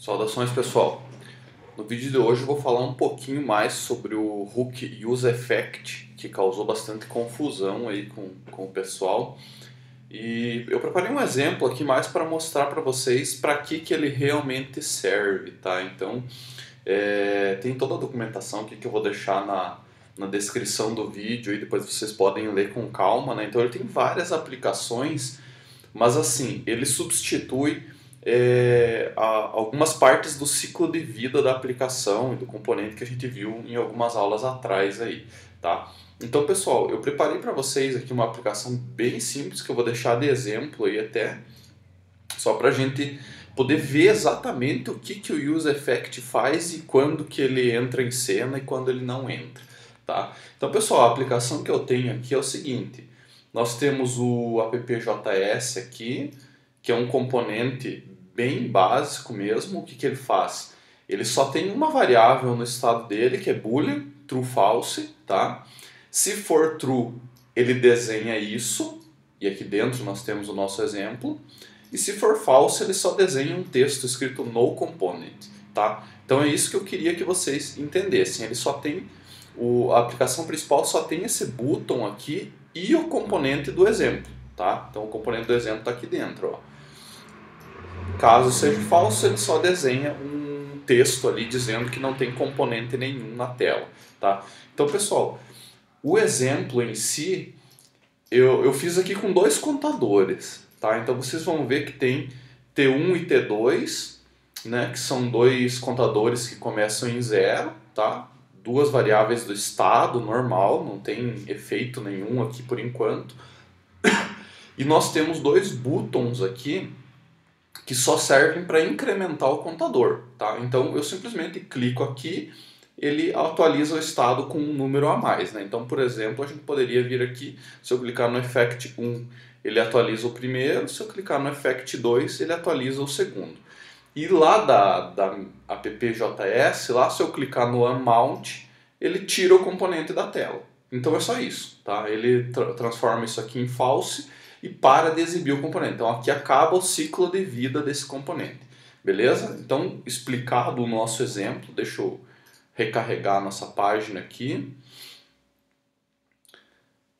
Saudações, pessoal. No vídeo de hoje eu vou falar um pouquinho mais sobre o Hook UseEffect, que causou bastante confusão aí com o pessoal. E eu preparei um exemplo aqui mais para mostrar para vocês para que ele realmente serve, tá? Então, tem toda a documentação aqui que eu vou deixar na descrição do vídeo e depois vocês podem ler com calma, né? Então ele tem várias aplicações, mas assim, ele substitui algumas partes do ciclo de vida da aplicação e do componente que a gente viu em algumas aulas atrás aí, tá? Então, pessoal, eu preparei para vocês aqui uma aplicação bem simples que eu vou deixar de exemplo aí até, só para a gente poder ver exatamente o que o UseEffect faz e quando que ele entra em cena e quando ele não entra, tá? Então, pessoal, a aplicação que eu tenho aqui é o seguinte: nós temos o appjs aqui, que é um componente bem básico mesmo. O que ele faz? Ele só tem uma variável no estado dele, que é boolean, true, false, tá? Se for true, ele desenha isso, e aqui dentro nós temos o nosso exemplo. E se for false, ele só desenha um texto escrito no component, tá? Então é isso que eu queria que vocês entendessem. Ele só tem, a aplicação principal só tem esse button aqui e o componente do exemplo, tá? Então o componente do exemplo está aqui dentro, ó. Caso seja falso, ele só desenha um texto ali dizendo que não tem componente nenhum na tela, tá? Então, pessoal, o exemplo em si, eu fiz aqui com dois contadores, tá? Então vocês vão ver que tem T1 e T2, né? Que são dois contadores que começam em 0, tá? Duas variáveis do estado normal, não tem efeito nenhum aqui por enquanto. E nós temos dois buttons aqui que só servem para incrementar o contador, tá? Então eu simplesmente clico aqui, ele atualiza o estado com um número a mais, né? Então, por exemplo, a gente poderia vir aqui, se eu clicar no Effect 1, ele atualiza o primeiro, se eu clicar no Effect 2, ele atualiza o segundo. E lá da appjs, lá se eu clicar no Unmount, ele tira o componente da tela. Então é só isso, tá? Ele transforma isso aqui em false e para de exibir o componente. Então aqui acaba o ciclo de vida desse componente, beleza? Então, explicado o nosso exemplo, deixa eu recarregar a nossa página aqui.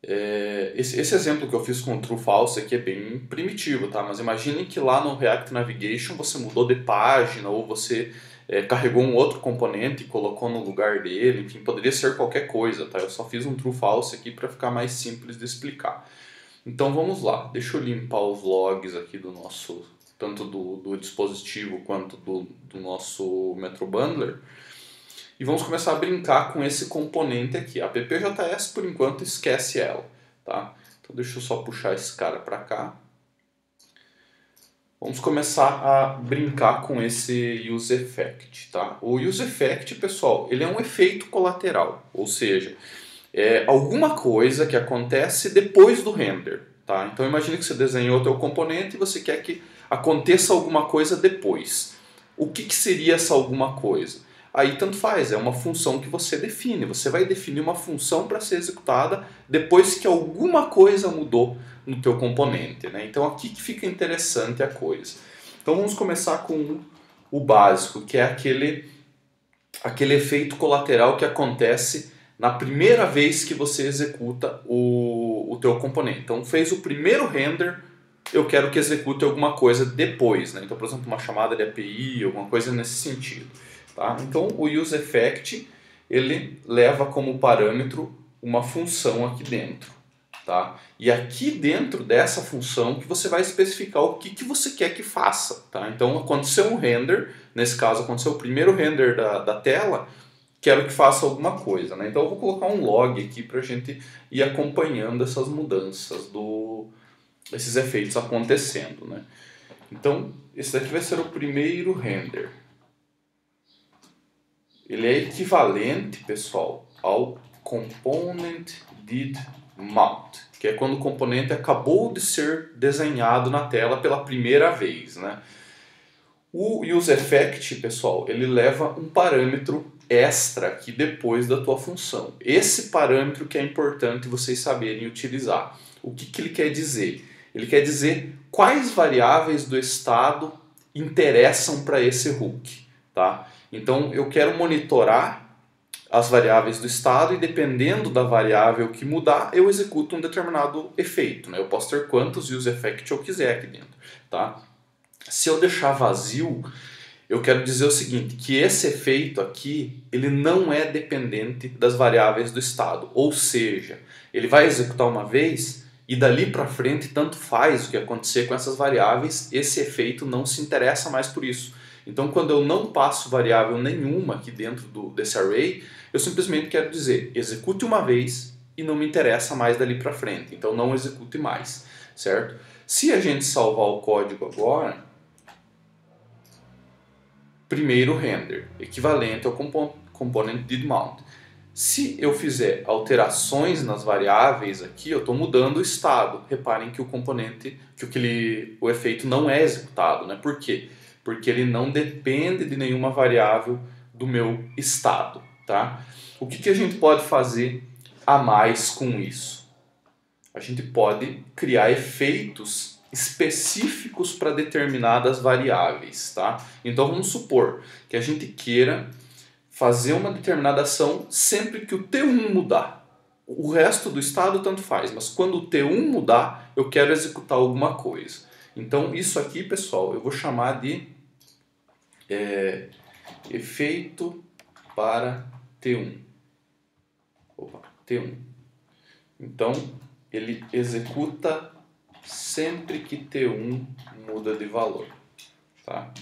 Esse exemplo que eu fiz com o True False aqui é bem primitivo, tá? Mas imagine que lá no React Navigation você mudou de página ou você carregou um outro componente e colocou no lugar dele, enfim, poderia ser qualquer coisa, tá? Eu só fiz um True False aqui para ficar mais simples de explicar. Então vamos lá, deixa eu limpar os logs aqui do nosso, tanto do dispositivo quanto do nosso Metro Bundler. E vamos começar a brincar com esse componente aqui. A appjs, por enquanto, esquece ela, tá? Então deixa eu só puxar esse cara para cá. Vamos começar a brincar com esse UseEffect, tá? O UseEffect, pessoal, ele é um efeito colateral, ou seja, é alguma coisa que acontece depois do render, tá? Então imagine que você desenhou o teu componente e você quer que aconteça alguma coisa depois. O que seria essa alguma coisa? Aí tanto faz, é uma função que você define. Você vai definir uma função para ser executada depois que alguma coisa mudou no teu componente, né? Então aqui que fica interessante a coisa. Então vamos começar com o básico, que é aquele efeito colateral que acontece na primeira vez que você executa o teu componente. Então fez o primeiro render, eu quero que execute alguma coisa depois, né? Então, por exemplo, uma chamada de API, alguma coisa nesse sentido. Tá? Então o UseEffect, ele leva como parâmetro uma função aqui dentro. Tá? E aqui dentro dessa função que você vai especificar o que você quer que faça. Tá? Então aconteceu um render, nesse caso aconteceu o primeiro render da tela, quero que faça alguma coisa. Né? Então eu vou colocar um log aqui para a gente ir acompanhando essas mudanças, esses efeitos acontecendo. Né? Então esse daqui vai ser o primeiro render. Ele é equivalente, pessoal, ao component did mount, que é quando o componente acabou de ser desenhado na tela pela primeira vez, né? O UseEffect, pessoal, ele leva um parâmetro extra aqui depois da tua função. Esse parâmetro que é importante vocês saberem utilizar. O que ele quer dizer? Ele quer dizer quais variáveis do estado interessam para esse hook, tá? Então eu quero monitorar as variáveis do estado e dependendo da variável que mudar, eu executo um determinado efeito, né? Eu posso ter quantos use effect eu quiser aqui dentro, tá? Se eu deixar vazio, eu quero dizer o seguinte, que esse efeito aqui, ele não é dependente das variáveis do estado, ou seja, ele vai executar uma vez e dali para frente tanto faz o que acontecer com essas variáveis, esse efeito não se interessa mais por isso. Então quando eu não passo variável nenhuma aqui dentro desse array, eu simplesmente quero dizer, execute uma vez e não me interessa mais dali para frente, então não execute mais, certo? Se a gente salvar o código agora, primeiro render, equivalente ao component didMount. Se eu fizer alterações nas variáveis aqui, eu estou mudando o estado. Reparem que o componente, o efeito não é executado, né? Por quê? Porque ele não depende de nenhuma variável do meu estado, tá? O que a gente pode fazer a mais com isso? A gente pode criar efeitos específicos para determinadas variáveis, tá? Então vamos supor que a gente queira fazer uma determinada ação sempre que o T1 mudar. O resto do estado tanto faz, mas quando o T1 mudar, eu quero executar alguma coisa. Então isso aqui, pessoal, eu vou chamar de efeito para T1. Opa, T1. Então ele executa sempre que T1 muda de valor, tá?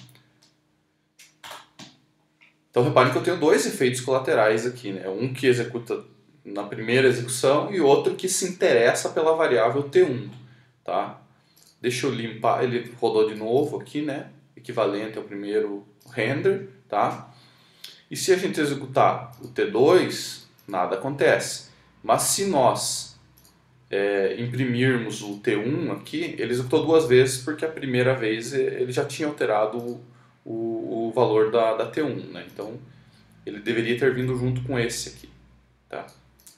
Então reparem que eu tenho dois efeitos colaterais aqui, né? Um que executa na primeira execução e outro que se interessa pela variável T1, tá? Deixa eu limpar, ele rodou de novo aqui, né? Equivalente ao primeiro render, tá? E se a gente executar o T2, nada acontece. Mas se nós imprimirmos o T1 aqui, ele executou duas vezes porque a primeira vez ele já tinha alterado o valor da T1, né? Então ele deveria ter vindo junto com esse aqui, tá?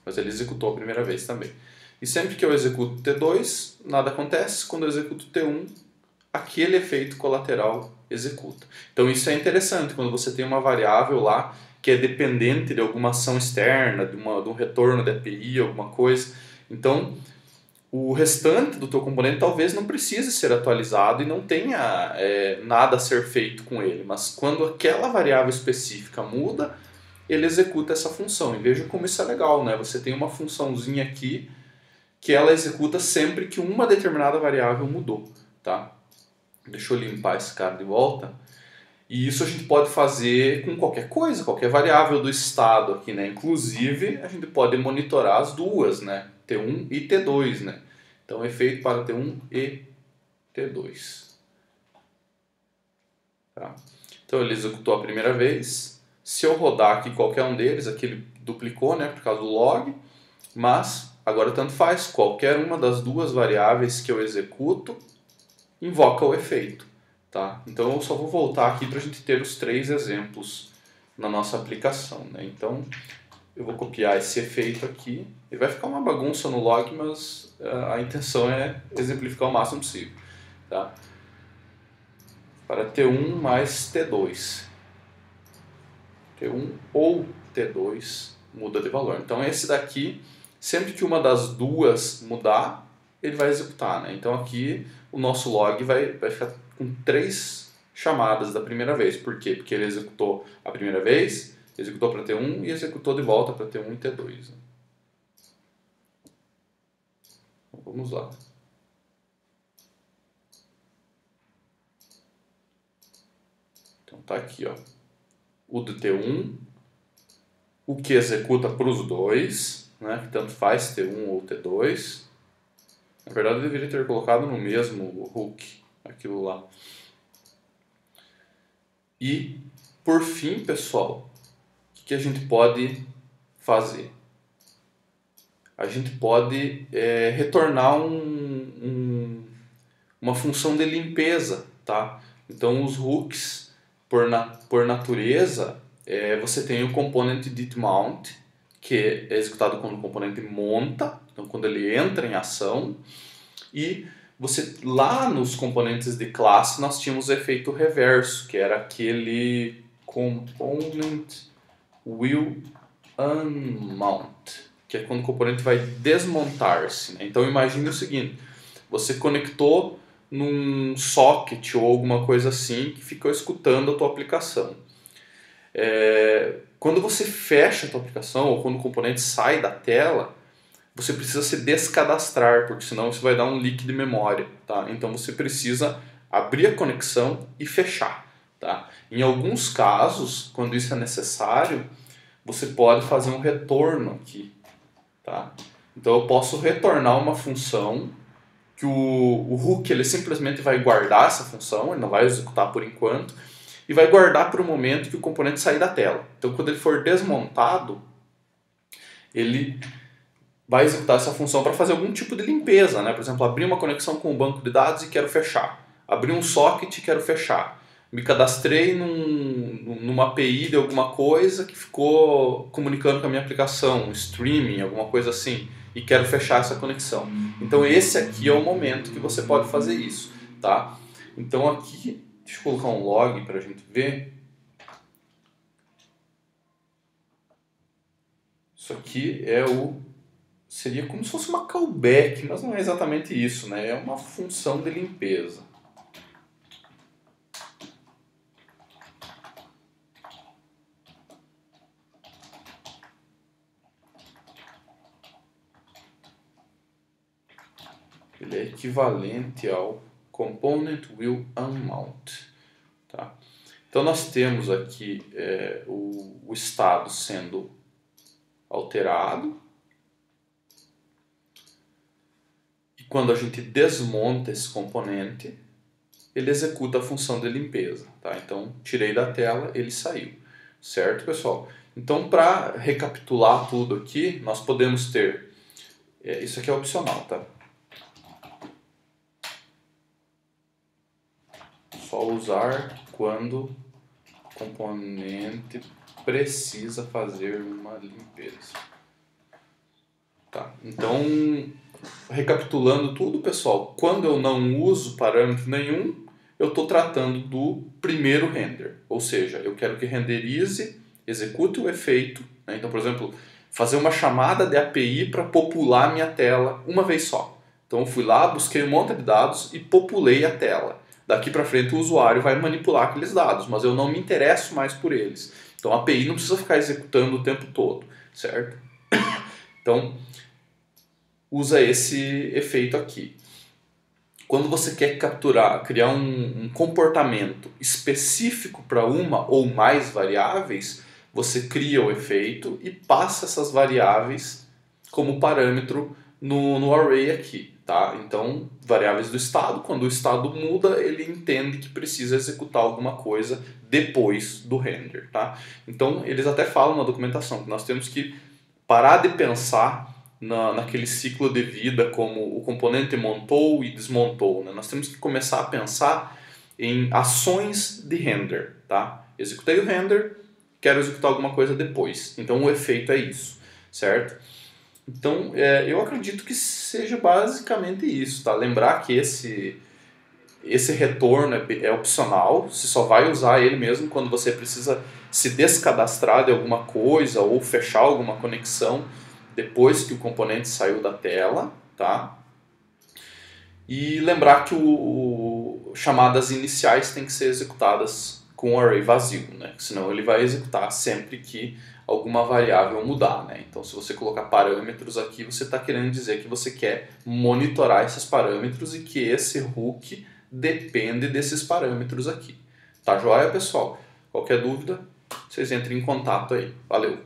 Mas ele executou a primeira vez também. E sempre que eu executo T2, nada acontece. Quando eu executo T1, aquele efeito colateral executa. Então isso é interessante quando você tem uma variável lá que é dependente de alguma ação externa, de um retorno da API, alguma coisa. Então, o restante do teu componente talvez não precise ser atualizado e não tenha nada a ser feito com ele. Mas quando aquela variável específica muda, ele executa essa função. E veja como isso é legal, né? Você tem uma funçãozinha aqui que ela executa sempre que uma determinada variável mudou, tá? Deixa eu limpar esse cara de volta. E isso a gente pode fazer com qualquer coisa, qualquer variável do estado aqui, né? Inclusive, a gente pode monitorar as duas, né? T1 e T2, né? Então, efeito para T1 e T2. Tá? Então, ele executou a primeira vez. Se eu rodar aqui qualquer um deles, aqui ele duplicou, né? Por causa do log. Mas, agora tanto faz. Qualquer uma das duas variáveis que eu executo, invoca o efeito. Tá? Então eu só vou voltar aqui para a gente ter os três exemplos na nossa aplicação, né? Então eu vou copiar esse efeito aqui e vai ficar uma bagunça no log, mas a intenção é exemplificar o máximo possível, tá? Para T1 mais T2. T1 ou T2 muda de valor. Então esse daqui, sempre que uma das duas mudar, ele vai executar, né? Então aqui o nosso log vai ficar com 3 chamadas da primeira vez. Por quê? Porque ele executou a primeira vez, executou para T1 e executou de volta para T1 e T2. Então, vamos lá. Então tá aqui, ó. O do T1, o que executa para os dois, né? Que tanto faz T1 ou T2. Na verdade eu deveria ter colocado no mesmo hook aquilo lá. E, por fim, pessoal, o que a gente pode fazer? A gente pode retornar uma função de limpeza, tá? Então, os hooks, por natureza, você tem o componente didMount, que é executado quando o componente monta, então quando ele entra em ação, e Lá nos componentes de classe nós tínhamos o efeito reverso, que era aquele component will unmount, que é quando o componente vai desmontar-se, né? Então imagine o seguinte, você conectou num socket ou alguma coisa assim que ficou escutando a tua aplicação. Quando você fecha a tua aplicação ou quando o componente sai da tela, você precisa se descadastrar, porque senão isso vai dar um leak de memória, tá? Então você precisa abrir a conexão e fechar, tá? Em alguns casos, quando isso é necessário, você pode fazer um retorno aqui, tá? Então eu posso retornar uma função que o hook ele simplesmente vai guardar essa função, ele não vai executar por enquanto, e vai guardar para o momento que o componente sair da tela. Então quando ele for desmontado, ele vai executar essa função para fazer algum tipo de limpeza, né? Por exemplo, abrir uma conexão com o banco de dados e quero fechar. Abrir um socket e quero fechar. Me cadastrei numa API de alguma coisa que ficou comunicando com a minha aplicação, streaming, alguma coisa assim, e quero fechar essa conexão. Então esse aqui é o momento que você pode fazer isso, tá? Então aqui, deixa eu colocar um log para a gente ver. Isso aqui seria como se fosse uma callback, mas não é exatamente isso, né? É uma função de limpeza. Ele é equivalente ao component will unmount, tá? Então nós temos aqui o estado sendo alterado. E quando a gente desmonta esse componente, ele executa a função de limpeza, tá? Então tirei da tela, ele saiu, certo, pessoal? Então para recapitular tudo aqui, nós podemos ter, isso aqui é opcional, tá? Só usar quando o componente precisa fazer uma limpeza. Tá, então, recapitulando tudo, pessoal, quando eu não uso parâmetro nenhum, eu estou tratando do primeiro render. Ou seja, eu quero que renderize, execute o efeito, né? Então, por exemplo, fazer uma chamada de API para popular minha tela uma vez só. Então, eu fui lá, busquei um monte de dados e populei a tela. Daqui para frente o usuário vai manipular aqueles dados, mas eu não me interesso mais por eles. Então a API não precisa ficar executando o tempo todo, certo? Então usa esse efeito aqui. Quando você quer criar um comportamento específico para uma ou mais variáveis, você cria o efeito e passa essas variáveis como parâmetro no array aqui, tá? Então, variáveis do estado, quando o estado muda, ele entende que precisa executar alguma coisa depois do render, tá? Então, eles até falam na documentação que nós temos que parar de pensar naquele ciclo de vida como o componente montou e desmontou, né? Nós temos que começar a pensar em ações de render, tá? Executei o render, quero executar alguma coisa depois. Então, o efeito é isso, certo? Então, eu acredito que seja basicamente isso, tá? Lembrar que esse retorno é opcional, você só vai usar ele mesmo quando você precisa se descadastrar de alguma coisa ou fechar alguma conexão depois que o componente saiu da tela, tá? E lembrar que chamadas iniciais têm que ser executadas com o array vazio, né? Senão ele vai executar sempre que alguma variável mudar, né? Então, se você colocar parâmetros aqui, você está querendo dizer que você quer monitorar esses parâmetros e que esse hook depende desses parâmetros aqui. Tá joia, pessoal? Qualquer dúvida, vocês entrem em contato aí. Valeu!